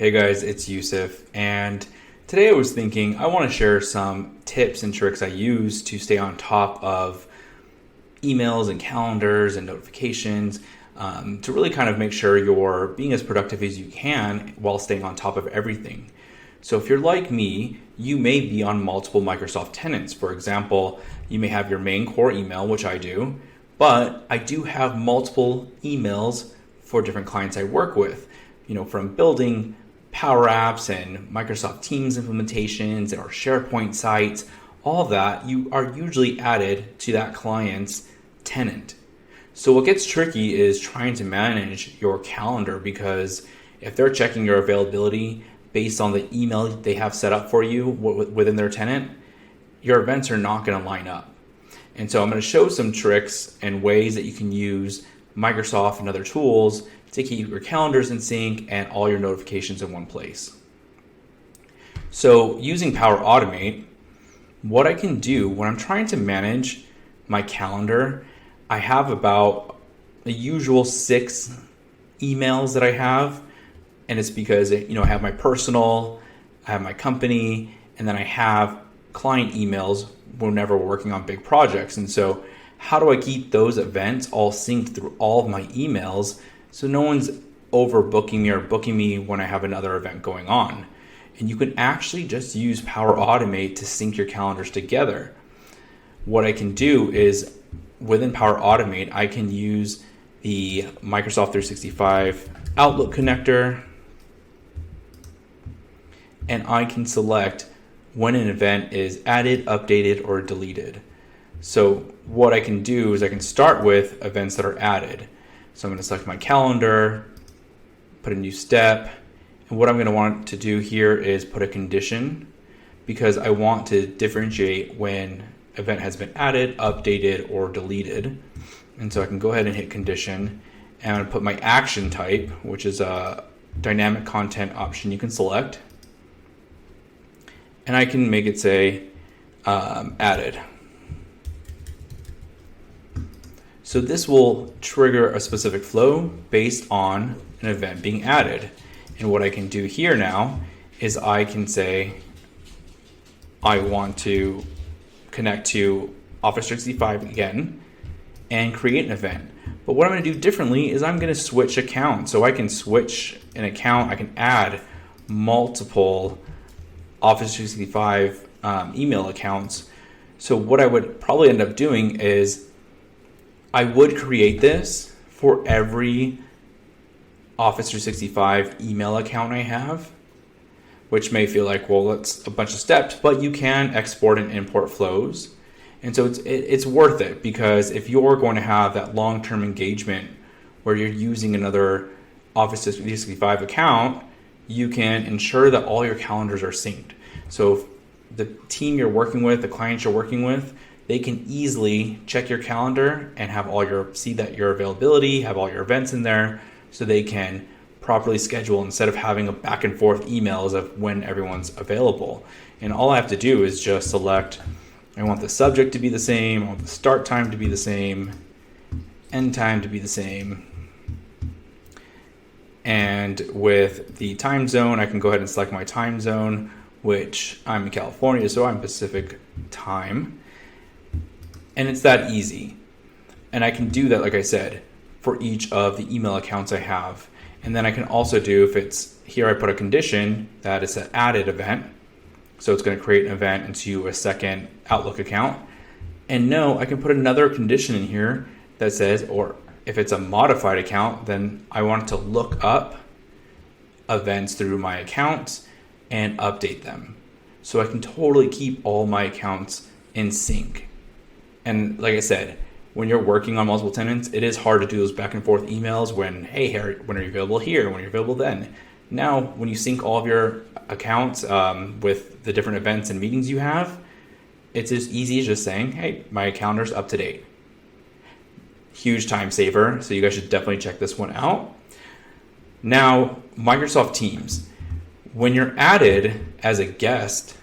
Hey guys, it's Yusuf, and today I was thinking I want to share some tips and tricks I use to stay on top of emails and calendars and notifications to really kind of make sure you're being as productive as you can while staying on top of everything. So if you're like me, you may be on multiple Microsoft tenants. For example, you may have your main core email, which I do, but I do have multiple emails for different clients I work with, from building Power Apps and Microsoft Teams implementations or SharePoint sites, all of that you are usually added to that client's tenant. So what gets tricky is trying to manage your calendar, because if they're checking your availability based on the email they have set up for you within their tenant, your events are not going to line up. And so I'm going to show some tricks and ways that you can use Microsoft and other tools to keep your calendars in sync and all your notifications in one place. So using Power Automate, what I can do when I'm trying to manage my calendar, I have about the usual 6 emails that I have. And it's because, I have my personal, I have my company, and then I have client emails whenever we're working on big projects. And so how do I keep those events all synced through all of my emails so no one's overbooking me or booking me when I have another event going on? And you can actually just use Power Automate to sync your calendars together. What I can do is within Power Automate, I can use the Microsoft 365 Outlook connector, and I can select when an event is added, updated, or deleted. So what I can do is I can start with events that are added. So I'm going to select my calendar, put a new step, and what I'm going to want to do here is put a condition, because I want to differentiate when event has been added, updated, or deleted. And so I can go ahead and hit condition, and I'm going to put my action type, which is a dynamic content option you can select, and I can make it say added. So this will trigger a specific flow based on an event being added. And what I can do here now is I can say I want to connect to Office 365 again and create an event. But what I'm going to do differently is I'm going to switch accounts. So I can switch an account. I can add multiple Office 365 email accounts. So what I would probably end up doing is I would create this for every Office 365 email account I have, which may feel like, well, that's a bunch of steps, but you can export and import flows. And so it's worth it, because if you're going to have that long-term engagement where you're using another Office 365 account, you can ensure that all your calendars are synced. So if the team you're working with, the clients you're working with, they can easily check your calendar and see that your availability, have all your events in there, so they can properly schedule instead of having a back and forth emails of when everyone's available. And all I have to do is just select, I want the subject to be the same, I want the start time to be the same, end time to be the same. And with the time zone, I can go ahead and select my time zone, which I'm in California, so I'm Pacific time. And it's that easy. And I can do that, like I said, for each of the email accounts I have. And then I can also do, if it's here, I put a condition that it's an added event. So it's going to create an event into a second Outlook account. And no, I can put another condition in here that says, or if it's a modified account, then I want it to look up events through my accounts and update them. So I can totally keep all my accounts in sync. And like I said, when you're working on multiple tenants, it is hard to do those back and forth emails when, hey, Harry, when are you available here? When are you available then? Now, when you sync all of your accounts with the different events and meetings you have, it's as easy as just saying, hey, my calendar's up to date. Huge time saver, so you guys should definitely check this one out. Now, Microsoft Teams. When you're added as a guest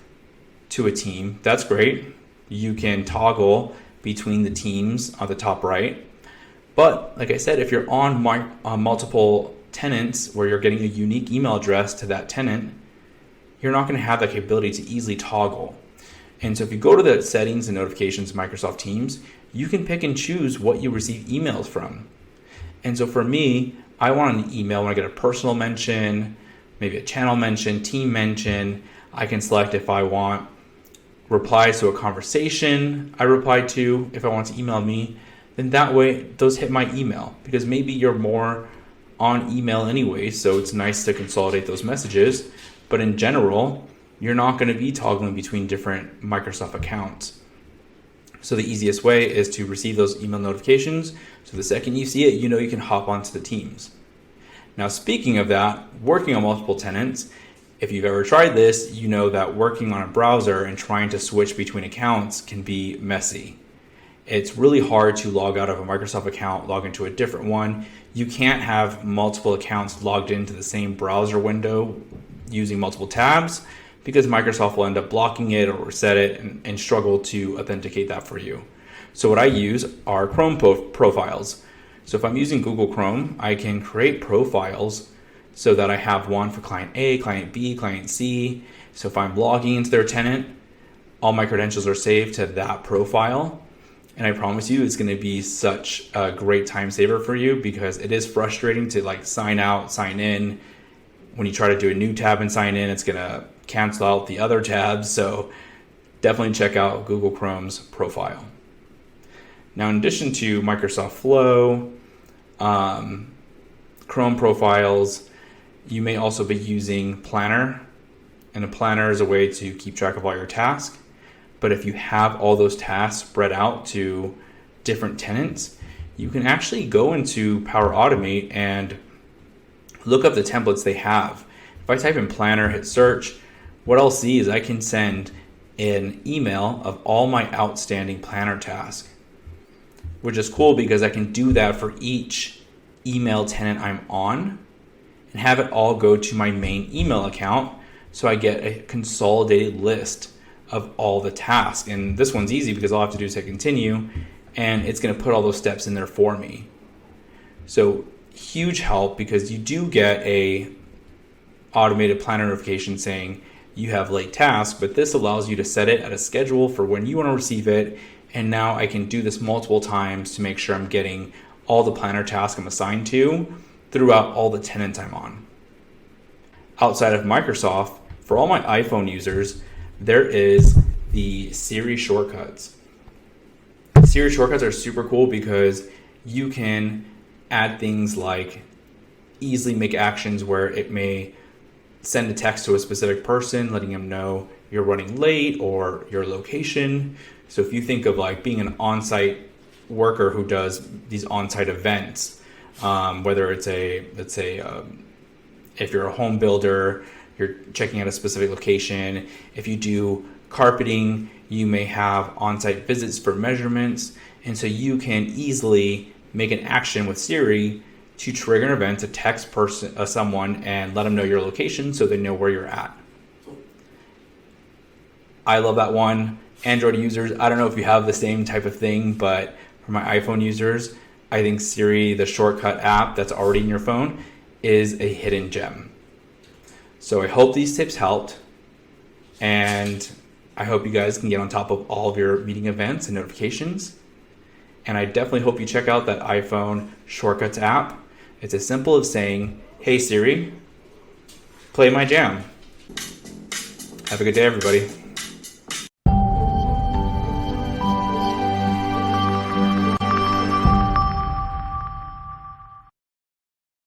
to a team, that's great. You can toggle between the teams on the top right. But like I said, if you're on multiple tenants where you're getting a unique email address to that tenant, you're not going to have that capability to easily toggle. And so if you go to the settings and notifications of Microsoft Teams, you can pick and choose what you receive emails from. And so for me, I want an email when I get a personal mention, maybe a channel mention, team mention. I can select if I want replies to a conversation I replied to. If I want to email me, then that way those hit my email, because maybe you're more on email anyway, so it's nice to consolidate those messages. But in general, you're not going to be toggling between different Microsoft accounts. So the easiest way is to receive those email notifications. So the second you see it, you know you can hop onto the Teams. Now, speaking of that, working on multiple tenants, if you've ever tried this, you know that working on a browser and trying to switch between accounts can be messy. It's really hard to log out of a Microsoft account, log into a different one. You can't have multiple accounts logged into the same browser window using multiple tabs, because Microsoft will end up blocking it or reset it and struggle to authenticate that for you. So what I use are Chrome profiles. So if I'm using Google Chrome, I can create profiles so that I have one for client A, client B, client C. So if I'm logging into their tenant, all my credentials are saved to that profile. And I promise you, it's going to be such a great time saver for you, because it is frustrating to like sign out, sign in. When you try to do a new tab and sign in, it's going to cancel out the other tabs. So definitely check out Google Chrome's profile. Now, in addition to Microsoft Flow, Chrome profiles, you may also be using Planner. And a planner is a way to keep track of all your tasks. But if you have all those tasks spread out to different tenants, you can actually go into Power Automate and look up the templates they have. If I type in Planner, hit search, what I'll see is I can send an email of all my outstanding Planner tasks, which is cool because I can do that for each email tenant I'm on and have it all go to my main email account, so I get a consolidated list of all the tasks. And this one's easy because all I have to do is hit continue, and it's going to put all those steps in there for me. So huge help, because you do get a automated planner notification saying you have late tasks, but this allows you to set it at a schedule for when you want to receive it. And now I can do this multiple times to make sure I'm getting all the planner tasks I'm assigned to throughout all the tenants I'm on. Outside of Microsoft, for all my iPhone users, there is the Siri Shortcuts. Siri Shortcuts are super cool because you can add things like easily make actions where it may send a text to a specific person letting them know you're running late or your location. So if you think of like being an on-site worker who does these on-site events, whether it's if you're a home builder, you're checking out a specific location. If you do carpeting, you may have on-site visits for measurements. And so you can easily make an action with Siri to trigger an event, to text someone and let them know your location so they know where you're at. I love that one. Android users, I don't know if you have the same type of thing, but for my iPhone users, I think Siri, the shortcut app that's already in your phone, is a hidden gem. So I hope these tips helped, and I hope you guys can get on top of all of your meeting events and notifications. And I definitely hope you check out that iPhone Shortcuts app. It's as simple as saying, "Hey Siri, play my jam." Have a good day, everybody.